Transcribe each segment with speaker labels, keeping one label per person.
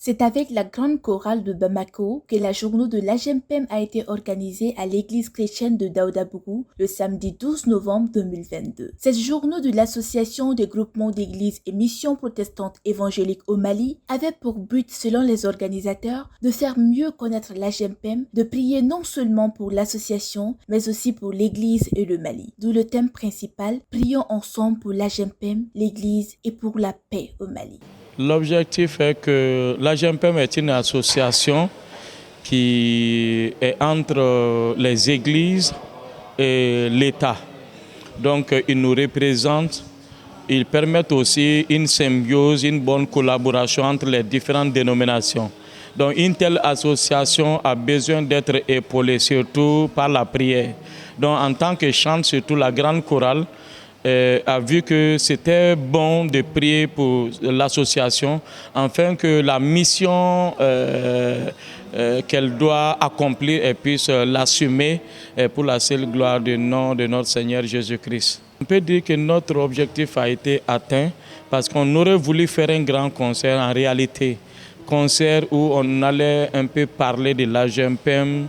Speaker 1: C'est avec la grande chorale de Bamako que la journée de l'AGEMPEM a été organisée à l'église chrétienne de Daoudabougou le samedi 12 novembre 2022. Cette journée de l'association des groupements d'églises et missions protestantes évangéliques au Mali avait pour but, selon les organisateurs, de faire mieux connaître l'AGEMPEM, de prier non seulement pour l'association, mais aussi pour l'église et le Mali. D'où le thème principal, prions ensemble pour l'AGEMPEM, l'église et pour la paix au Mali.
Speaker 2: L'objectif est que l'AGEMPEM est une association qui est entre les églises et l'État. Donc, ils nous représentent, ils permettent aussi une symbiose, une bonne collaboration entre les différentes dénominations. Donc, une telle association a besoin d'être épaulée, surtout par la prière. Donc, en tant que chante, surtout la grande chorale, a vu que c'était bon de prier pour l'association afin que la mission qu'elle doit accomplir et puisse l'assumer pour la seule gloire du nom de notre Seigneur Jésus-Christ. On peut dire que notre objectif a été atteint parce qu'on aurait voulu faire un grand concert en réalité. Concert où on allait un peu parler de l'AGEMPEM,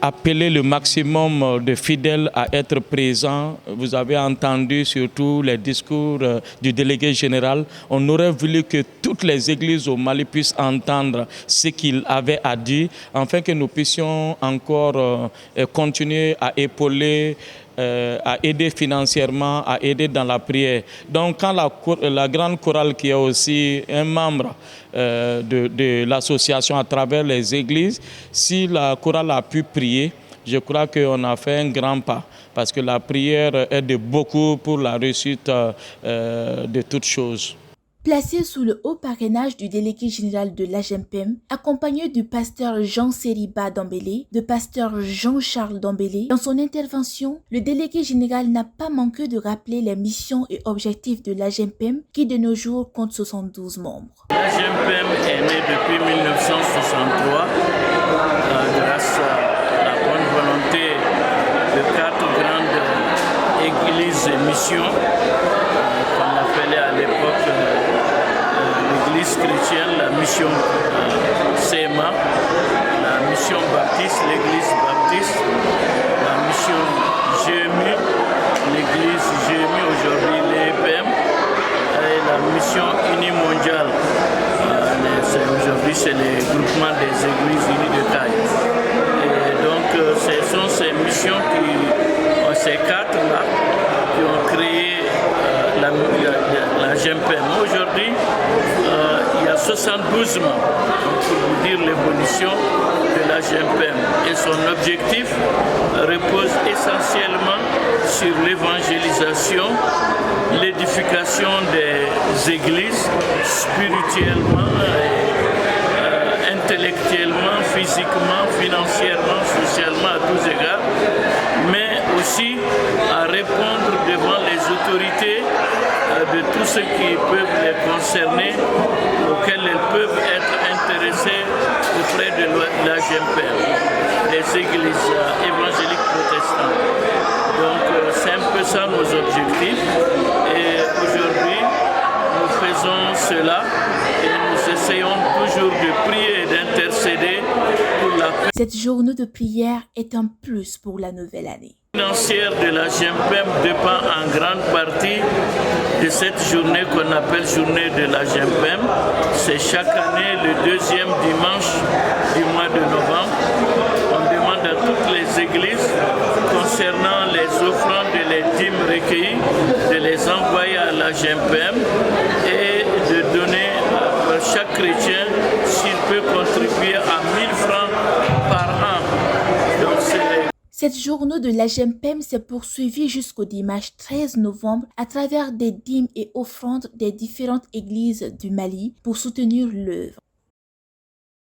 Speaker 2: appeler le maximum de fidèles à être présents. Vous avez entendu surtout les discours du délégué général. On aurait voulu que toutes les églises au Mali puissent entendre ce qu'il avait à dire, afin que nous puissions encore continuer à épauler, à aider financièrement, à aider dans la prière. Donc quand la grande chorale qui est aussi un membre de l'association à travers les églises, si la chorale a pu prier, je crois qu'on a fait un grand pas parce que la prière aide beaucoup pour la réussite de toutes choses.
Speaker 1: Placé sous le haut parrainage du délégué général de l'AGEMPEM, accompagné du pasteur Jean-Sériba Dambélé, de pasteur Jean-Charles Dambélé, dans son intervention, le délégué général n'a pas manqué de rappeler les missions et objectifs de l'AGEMPEM qui de nos jours compte 72 membres.
Speaker 3: L'AGEMPEM est né depuis 1963 grâce à la bonne volonté de 4 grandes églises et missions qu'on appelait à l'époque l'église chrétienne, la mission CMA, la mission baptiste, l'église baptiste, la mission GMU, l'église GMU, aujourd'hui l'EPM, et la mission unimondiale. Aujourd'hui, c'est le groupement des églises unies de taille. Et donc, ce sont ces missions ces 4-là, qui ont créé la GEMPEM. Aujourd'hui, il y a 72 membres, pour vous dire l'évolution de la GEMPEM. Et son objectif repose essentiellement sur l'évangélisation, l'édification des églises spirituellement, intellectuellement, physiquement, financièrement, socialement, à tous égards, mais aussi à répondre devant les autorités de tout ce qui peut les concerner, auxquels elles peuvent être intéressées auprès de la GEMPEM, les églises évangéliques protestantes. Donc c'est un peu ça nos objectifs. Et aujourd'hui, nous faisons cela et nous essayons toujours de prier et d'intercéder pour la paix.
Speaker 1: Cette journée de prière est un plus pour la nouvelle année.
Speaker 3: La financière de la GEMPEM dépend en grande partie de cette journée qu'on appelle journée de la GEMPEM. C'est chaque année le deuxième dimanche du mois de novembre. On demande à toutes les églises concernant les offrandes et les dîmes recueillies de les envoyer à la GEMPEM et de donner à chaque chrétien s'il peut contribuer à 1000 francs par an. Donc
Speaker 1: cette journée de l'AGEMPEM s'est poursuivie jusqu'au dimanche 13 novembre à travers des dîmes et offrandes des différentes églises du Mali pour soutenir l'œuvre.